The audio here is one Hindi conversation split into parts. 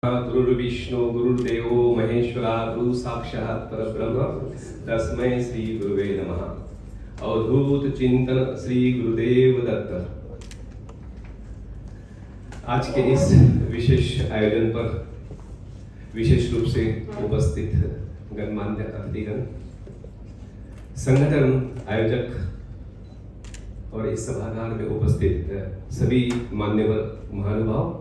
गुरुर्विष्णु गुरुर्देवो महेश्वरा गुरु साक्षात् परब्रह्म तस्मै श्री गुरुवे नमः। अवधूत चिंतन श्री गुरुदेव दत्त। आज के इस विशेष आयोजन पर विशेष रूप से उपस्थित गणमान्य अतिथिगण, संगठन आयोजक और इस सभागार में उपस्थित सभी मान्यवर महानुभाव,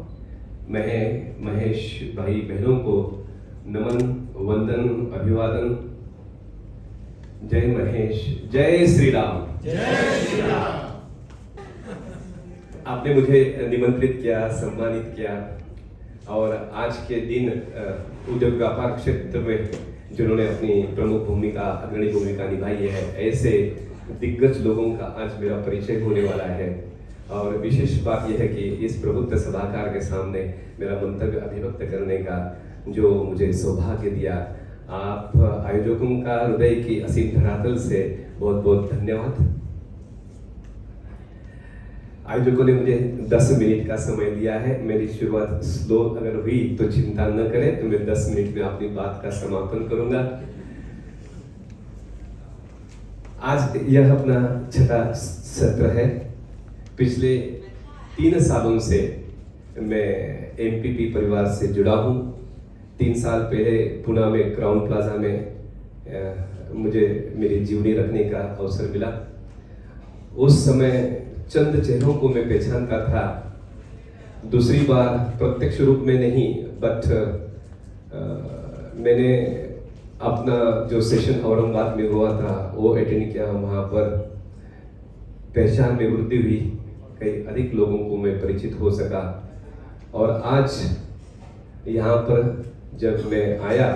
मैं महेश भाई बहनों को नमन, वंदन, अभिवादन। जय महेश, जय श्री राम। जय श्री राम। आपने मुझे निमंत्रित किया, सम्मानित किया और आज के दिन उद्योग व्यापार क्षेत्र में जिन्होंने अपनी प्रमुख भूमिका, अग्रणी भूमिका निभाई है, ऐसे दिग्गज लोगों का आज मेरा परिचय होने वाला है। और विशेष बात यह है कि इस प्रबुद्ध सभागार के सामने मेरा मंतव्य अभिव्यक्त करने का जो मुझे सौभाग्य दिया, आप आयोजकों का हृदय की असीम धरातल से बहुत बहुत धन्यवाद। आयोजकों ने मुझे 10 मिनट का समय दिया है। मेरी शुरुआत स्लो अगर हुई तो चिंता न करें, तो मैं 10 मिनट में अपनी बात का समापन करूंगा। आज यह अपना 6वां सत्र है। पिछले 3 सालों से मैं एमपीपी परिवार से जुड़ा हूँ। 3 साल पहले पुणे में क्राउन प्लाजा में मुझे मेरी जीवनी रखने का अवसर मिला। उस समय चंद चेहरों को मैं पहचानता था। दूसरी बार प्रत्यक्ष रूप में नहीं, बट मैंने अपना जो सेशन औरंगाबाद में हुआ था वो अटेंड किया। वहाँ पर पहचान में वृद्धि हुई, कई अधिक लोगों को मैं परिचित हो सका। और आज यहाँ पर जब मैं आया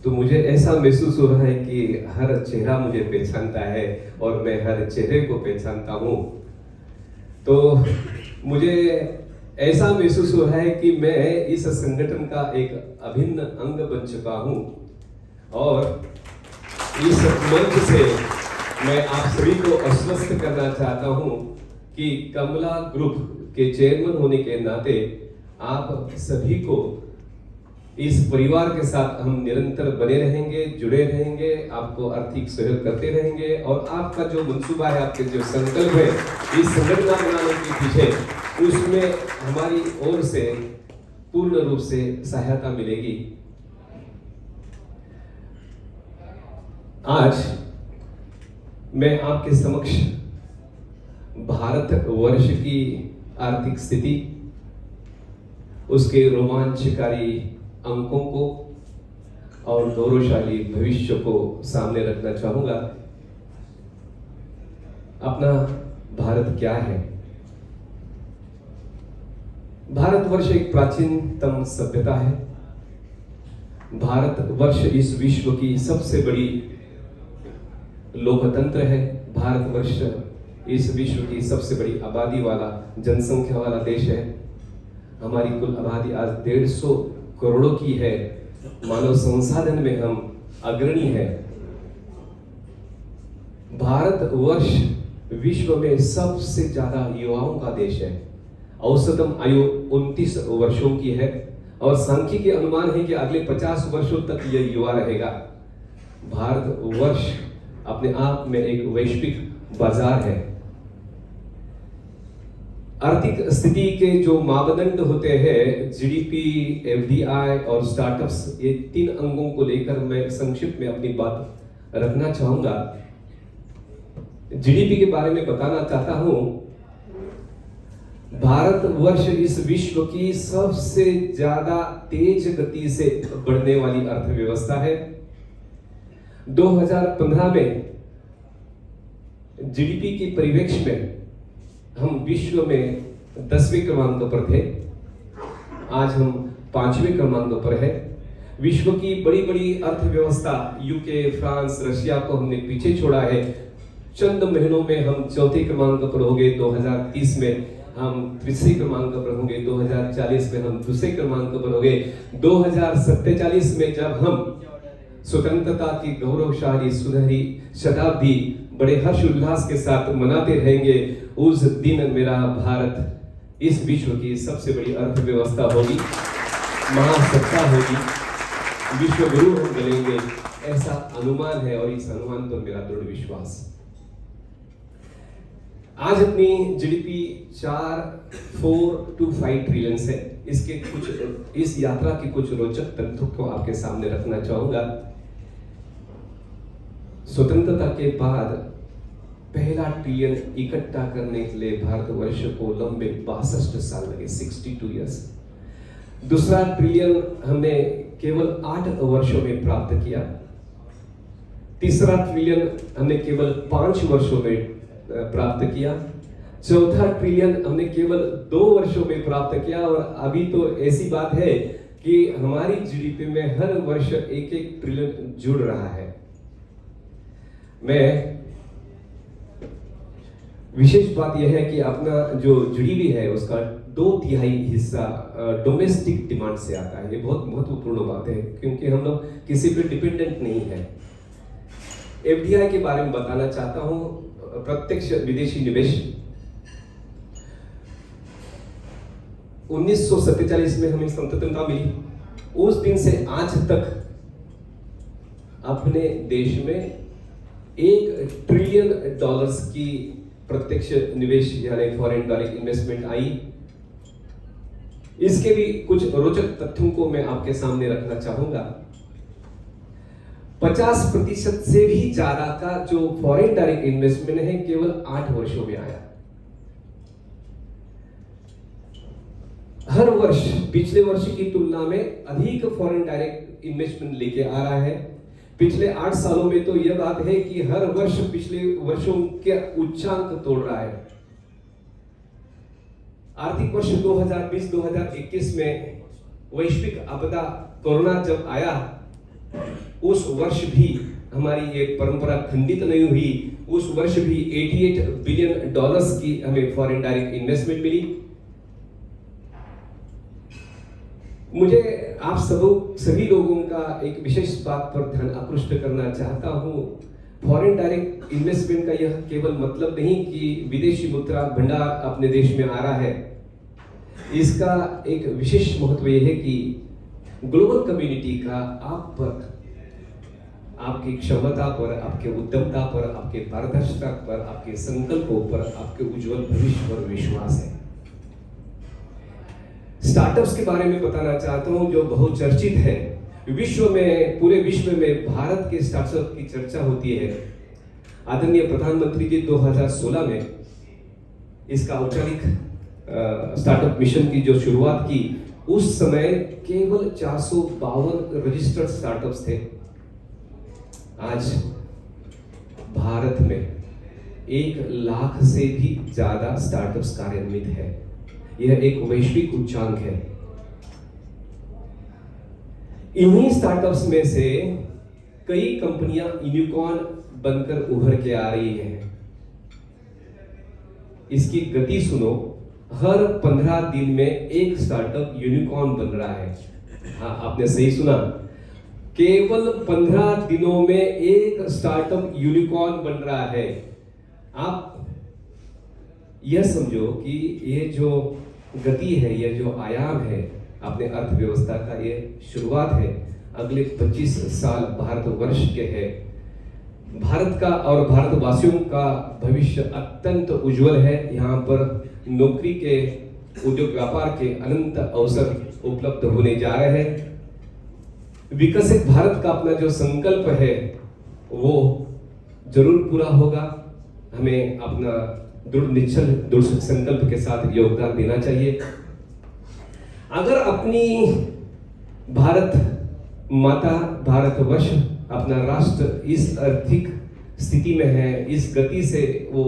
तो मुझे ऐसा महसूस हो रहा है कि हर चेहरा मुझे पहचानता है और मैं हर चेहरे को पहचानता हूँ। तो मुझे ऐसा महसूस हो रहा है कि मैं इस संगठन का एक अभिन्न अंग बन चुका हूँ। और इस मंच से मैं आप सभी को आश्वस्त करना चाहता हूँ कि कमला ग्रुप के चेयरमैन होने के नाते आप सभी को इस परिवार के साथ हम निरंतर बने रहेंगे, जुड़े रहेंगे, आपको आर्थिक सहयोग करते रहेंगे और आपका जो मंसूबा है, आपके जो संकल्प है इस संगठन बनाने के पीछे, उसमें हमारी ओर से पूर्ण रूप से सहायता मिलेगी। आज मैं आपके समक्ष भारत वर्ष की आर्थिक स्थिति, उसके रोमांचकारी अंकों को और गौरवशाली भविष्य को सामने रखना चाहूंगा। अपना भारत क्या है? भारतवर्ष एक प्राचीनतम सभ्यता है। भारतवर्ष इस विश्व की सबसे बड़ी लोकतंत्र है। भारतवर्ष इस विश्व की सबसे बड़ी आबादी वाला, जनसंख्या वाला देश है। हमारी कुल आबादी आज 150 करोड़ों की है। मानव संसाधन में हम अग्रणी हैं। भारतवर्ष विश्व में सबसे ज्यादा युवाओं का देश है। औसतम आयु 29 वर्षों की है और सांख्यिकी अनुमान है कि अगले 50 वर्षों तक यह युवा रहेगा। भारतवर्ष अपने आप में एक वैश्विक बाजार है। आर्थिक स्थिति के जो मापदंड होते हैं, जीडीपी, एफडीआई और स्टार्टअप्स, ये 3 अंगों को लेकर मैं संक्षिप्त में अपनी बात रखना चाहूंगा। जीडीपी के बारे में बताना चाहता हूं। भारतवर्ष इस विश्व की सबसे ज्यादा तेज गति से बढ़ने वाली अर्थव्यवस्था है। 2015 में जीडीपी के परिवेश में हम विश्व में 10वें क्रमांक पर थे। आज हम 5वें क्रमांक पर है। विश्व की बड़ी बड़ी अर्थव्यवस्था यूके, फ्रांस, रशिया को हमने पीछे छोड़ा है। चंद महीनों में हम 4थे क्रमांक पर होंगे। 2030 में हम 3रे क्रमांक पर होंगे। 2040 में हम 2रे क्रमांक पर होंगे। 2047 में जब हम स्वतंत्रता की गौरवशाली सुनहरी शताब्दी बड़े हर्ष उल्लास के साथ मनाते रहेंगे, उस दिन मेरा भारत इस विश्व की सबसे बड़ी अर्थव्यवस्था होगी। महासत्ता होगी, विश्व गुरु हम बनेंगे, ऐसा अनुमान है और इस अनुमान पर मेरा दृढ़ विश्वास। आज अपनी जीडीपी 4 to 5 ट्रिलियन है। इसके कुछ इस यात्रा के कुछ रोचक तथ्यों को आपके सामने रखना चाहूंगा। स्वतंत्रता के बाद पहला ट्रिलियन इकट्ठा करने के लिए भारतवर्ष को लंबे 62 साल लगे, 62 इयर्स। दूसरा ट्रिलियन हमने केवल 8 वर्षों में प्राप्त किया। तीसरा ट्रिलियन हमने केवल 5 वर्षों में प्राप्त किया। चौथा ट्रिलियन हमने केवल 2 वर्षों में प्राप्त किया। और अभी तो ऐसी बात है कि हमारी जीडीपी में हर वर्ष 1-1 ट्रिलियन जुड़ रहा है। मैं विशेष बात यह है कि अपना जो जीडीपी है उसका 2/3 हिस्सा डोमेस्टिक डिमांड से आता है। ये बहुत महत्वपूर्ण बात है क्योंकि हम लोग किसी पे डिपेंडेंट नहीं है। एफडीआई के बारे में बताना चाहता हूं। प्रत्यक्ष विदेशी निवेश 1947 में हमें स्वतंत्रता मिली। उस दिन से आज तक अपने देश में $1 ट्रिलियन की प्रत्यक्ष निवेश यानी फॉरेन डायरेक्ट इन्वेस्टमेंट आई। इसके भी कुछ रोचक तथ्यों को मैं आपके सामने रखना चाहूंगा। 50% से भी ज्यादा का जो फॉरेन डायरेक्ट इन्वेस्टमेंट है केवल 8 वर्षों में आया। हर वर्ष पिछले वर्ष की तुलना में अधिक फॉरेन डायरेक्ट इन्वेस्टमेंट लेके आ रहा है। पिछले 8 सालों में तो यह बात है कि हर वर्ष पिछले वर्षों के उच्चांक तोड़ रहा है। आर्थिक वर्ष 2020-2021 में वैश्विक आपदा कोरोना जब आया, उस वर्ष भी हमारी ये परंपरा खंडित नहीं हुई। उस वर्ष भी $88 बिलियन की हमें फॉरेन डायरेक्ट इन्वेस्टमेंट मिली। मुझे आप सभी लोगों का एक विशेष बात पर ध्यान आकृष्ट करना चाहता हूं। फॉरेन डायरेक्ट इन्वेस्टमेंट का यह केवल मतलब नहीं कि विदेशी मुद्रा भंडार अपने देश में आ रहा है। इसका एक विशेष महत्व यह है कि ग्लोबल कम्युनिटी का आप पर, आपकी क्षमता पर, आपके उद्यमता पर, आपके पारदर्शिता पर, आपके संकल्पों पर, आपके उज्जवल भविष्य पर विश्वास है। स्टार्टअप्स के बारे में बताना चाहता हूं जो बहुत चर्चित है। विश्व में, पूरे विश्व में भारत के स्टार्टअप की चर्चा होती है। आदरणीय प्रधानमंत्री जी 2016 में इसका औपचारिक स्टार्टअप मिशन की जो शुरुआत की, उस समय केवल 452 रजिस्टर्ड स्टार्टअप्स थे। आज भारत में 1 लाख से भी ज्यादा स्टार्टअप्स कार्यान्वित है। यह एक वैश्विक उच्चांक है। इन्हीं स्टार्टअप्स में से कई कंपनियां यूनिकॉर्न बनकर उभर के आ रही हैं। इसकी गति सुनो, हर 15 दिन में एक स्टार्टअप यूनिकॉर्न बन रहा है। हाँ, आपने सही सुना, केवल 15 दिनों में एक स्टार्टअप यूनिकॉर्न बन रहा है। आप यह समझो कि ये जो गति है, यह जो आयाम है अपने अर्थव्यवस्था का, ये शुरुआत है। अगले 25 साल भारतवर्ष के हैं। भारत का और भारतवासियों का भविष्य अत्यंत उज्जवल है। यहाँ पर नौकरी के, उद्योग व्यापार के अनंत अवसर उपलब्ध होने जा रहे हैं। विकसित भारत का अपना जो संकल्प है वो जरूर पूरा होगा। हमें अपना दृढ़ संकल्प के साथ योगदान देना चाहिए। अगर अपनी भारत माता, भारतवर्ष, अपना राष्ट्र इस आर्थिक स्थिति में है, इस गति से वो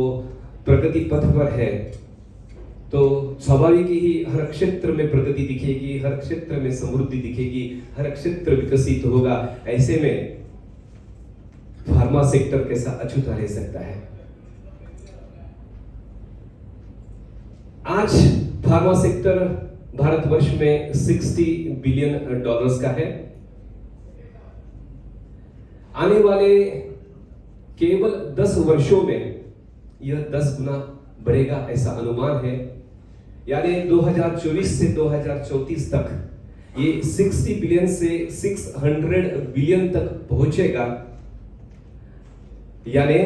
प्रगति पथ पर है, तो स्वाभाविक ही हर क्षेत्र में प्रगति दिखेगी, हर क्षेत्र में समृद्धि दिखेगी, हर क्षेत्र विकसित होगा। ऐसे में फार्मा सेक्टर कैसा अछूता रह सकता है। आज फार्मा सेक्टर भारतवर्ष में $60 बिलियन का है। आने वाले केवल 10 वर्षों में यह 10 गुना बढ़ेगा, ऐसा अनुमान है। यानी 2024 से 2034 तक ये 60 बिलियन से 600 बिलियन तक पहुंचेगा। यानी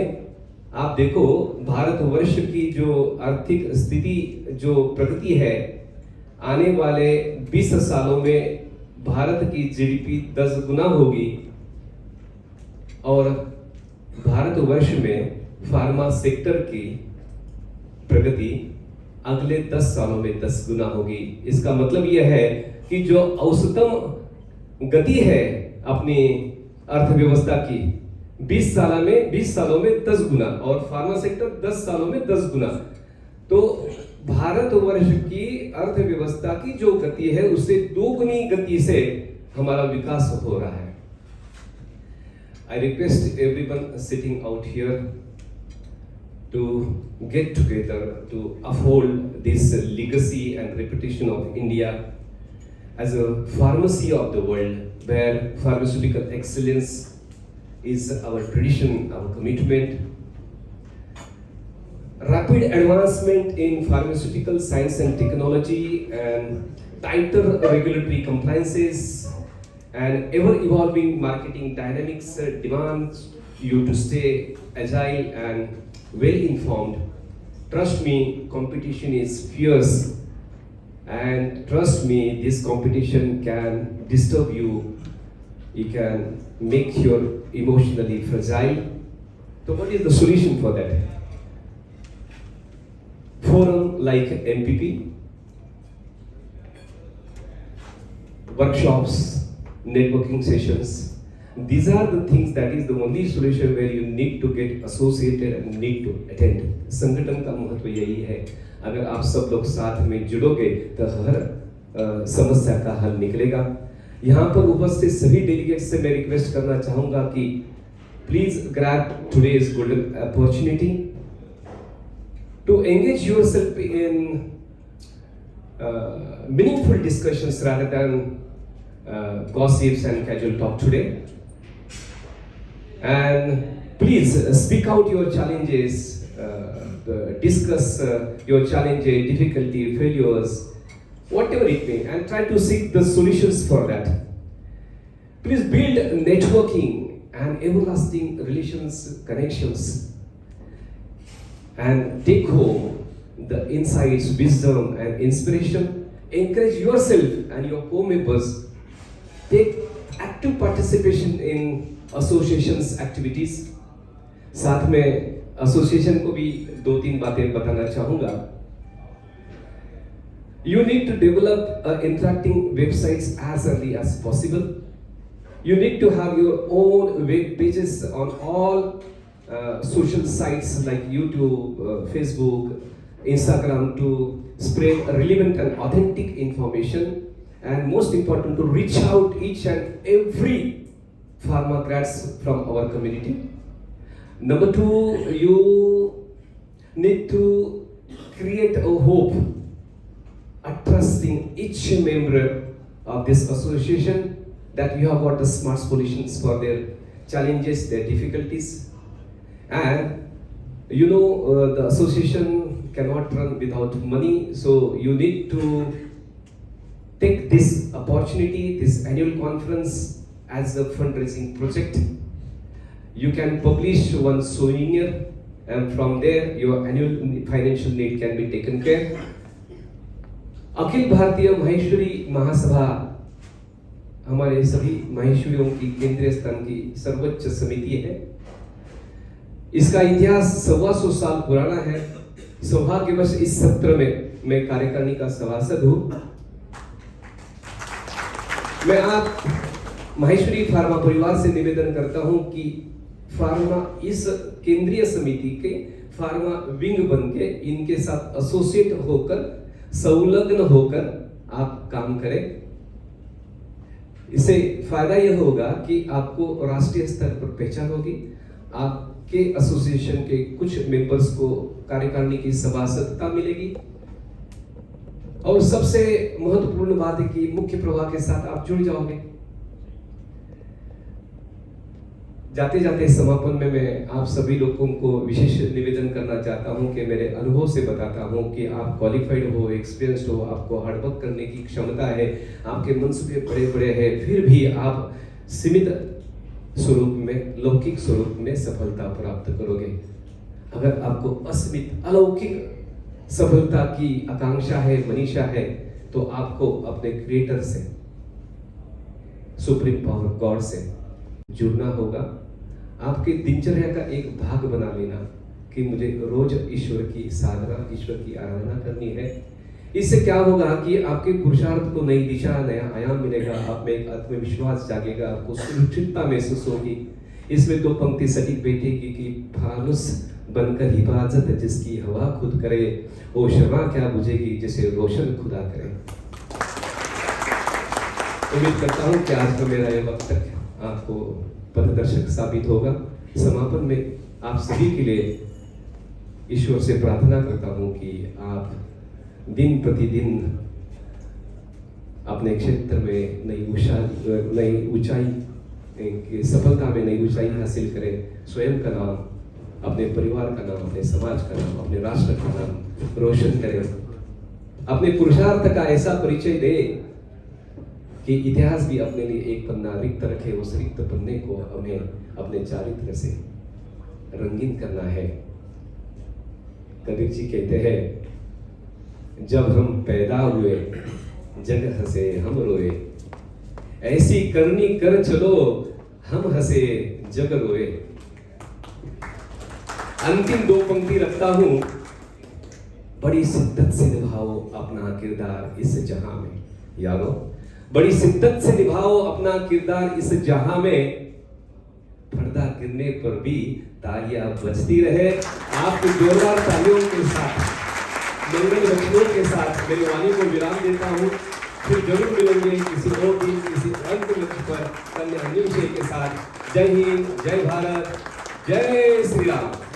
आप देखो भारतवर्ष की जो आर्थिक स्थिति जो प्रगति है, आने वाले 20 सालों में भारत की जीडीपी 10 गुना होगी और भारतवर्ष में फार्मा सेक्टर की प्रगति अगले 10 सालों में 10 गुना होगी। इसका मतलब यह है कि जो औसतम गति है अपनी अर्थव्यवस्था की 20 सालों में 10 गुना और फार्मा सेक्टर 10 सालों में 10 गुना। तो भारतवर्ष की अर्थव्यवस्था की जो गति है उससे 2 गुनी गति से हमारा विकास हो रहा है। I request everyone sitting out here to get together to uphold this legacy and reputation of India as a pharmacy of the world, where pharmaceutical excellence is our tradition, our commitment. Rapid advancement in pharmaceutical science and technology and tighter regulatory compliances and ever-evolving marketing dynamics demands you to stay agile and well-informed. Trust me, competition is fierce, and trust me, this competition can disturb you. It can make you emotionally fragile. So what is the solution for that? Forum like MPP, workshops, networking sessions. These are the things that is the only solution where you need to get associated and need to attend. संगठन का महत्व यही है। अगर आप सब लोग साथ में जुड़ोगे तो हर समस्या का हल निकलेगा। यहाँ पर उपस्थित सभी डेलीगेट्स से मैं रिक्वेस्ट करना चाहूँगा कि please grab today's golden opportunity to engage yourself in meaningful discussions rather than gossips and casual talk today. And please speak out your challenges, discuss your challenges, difficulty, failures, whatever it may, and try to seek the solutions for that. Please build networking and everlasting relations, connections, and take home the insights, wisdom, and inspiration. Encourage yourself and your co-members. Take active participation in associations activities. साथ में एसोसिएशन को भी 2-3 बातें बताना चाहूँगा. You need to develop interacting websites as early as possible. You need to have your own web pages on all social sites like YouTube, Facebook, Instagram to spread relevant and authentic information, and most important to reach out each and every pharma grads from our community. Number 2, you need to create a hope, a trust in each member of this association that you have got the smart solutions for their challenges, their difficulties. And you know the association cannot run without money, so you need to take this opportunity, this annual conference as a fundraising project. You can publish one souvenir, and from there your annual financial need can be taken care. Akhil Bharatiya Maheshwari महासभा हमारे सभी महेश्वरियों की केंद्रीय स्थान की सर्वोच्च समिति है। इसका इतिहास 125 साल पुराना है। सौभाग्यवश इस सत्र में मैं कार्यकारिणी का सभासद हूँ। मैं आप महेश्वरी फार्मा परिवार से निवेदन करता हूँ कि फार्मा इस केंद्रीय समिति के फार्मा विंग बन के इनके साथ एसोसिएट होकर, संलग्न होकर आप काम करें। इससे फायदा यह होगा कि आपको राष्ट्रीय स्तर पर पहचान होगी, आपके एसोसिएशन के कुछ मेंबर्स को कार्यकारिणी की सभासदता मिलेगी, और सबसे महत्वपूर्ण बात है कि मुख्य प्रवाह के साथ आप जुड़ जाओगे। जाते जाते समापन में मैं आप सभी लोगों को विशेष निवेदन करना चाहता हूं कि मेरे अनुभव से बताता हूं कि आप क्वालिफाइड हो, एक्सपीरियंस्ड हो, आपको हार्डवर्क करने की क्षमता है, आपके मनसूबे बड़े बड़े हैं, फिर भी आप सीमित स्वरूप में, लौकिक स्वरूप में सफलता प्राप्त करोगे। अगर आपको असीमित अलौकिक सफलता की आकांक्षा है, मनीषा है, तो आपको अपने क्रिएटर से, सुप्रीम पावर गॉड से जुड़ना होगा। आपके दिनचर्या का एक भाग बना लेना कि मुझे रोज ईश्वर की साधना, ईश्वर की आराधना करनी है। इससे क्या होगा कि आपके पुरुषार्थ को नई दिशा, नया आयाम मिलेगा, आप में एक आत्मविश्वास जागेगा, आपको सुरक्षितता महसूस होगी। इसमें दो पंक्ति सटीक बैठेगी कि फानुस बनकर हिफाजत जिसकी हवा खुद करे, वो शमा क्या बुझेगी जिसे रोशन खुदा करे। उम्मीद करता हूँ कि आज का मेरा यह वक्तव्य आपको पथदर्शक साबित होगा। समापन में आप सभी के लिए ईश्वर से प्रार्थना करता हूँ कि आप दिन प्रतिदिन अपने क्षेत्र में नई ऊंचाई, सफलता में नई ऊंचाई हासिल करें। स्वयं का नाम, अपने परिवार का नाम, अपने समाज का नाम, अपने राष्ट्र का नाम रोशन करें। अपने पुरुषार्थ का ऐसा परिचय दे कि इतिहास भी अपने लिए एक पन्ना रिक्त रखे। उस रिक्त पन्ने को हमें अपने चारित्र से रंगीन करना है। कबीर जी कहते हैं, जब हम पैदा हुए जग हंसे हम रोए, ऐसी करनी कर चलो हम हंसे जग रोए। अंतिम दो पंक्ति रखता हूं, बड़ी शिद्दत से निभाओ अपना किरदार इस जहां में। यारो, बड़ी शिद्दत से निभाओ अपना किरदार इस जहां में। पर्दा गिरने पर भी तालियां बजती रहे। आपकी जोरदार तालियों के साथ, मंगल वचनों के साथ मेरी वाणी को विराम देता हूं। फिर जरूर मिलेंगे किसी और दिन, किसी अंत मंच पर अन्य विषय के साथ। जय हिंद, जय भारत, जय श्री राम।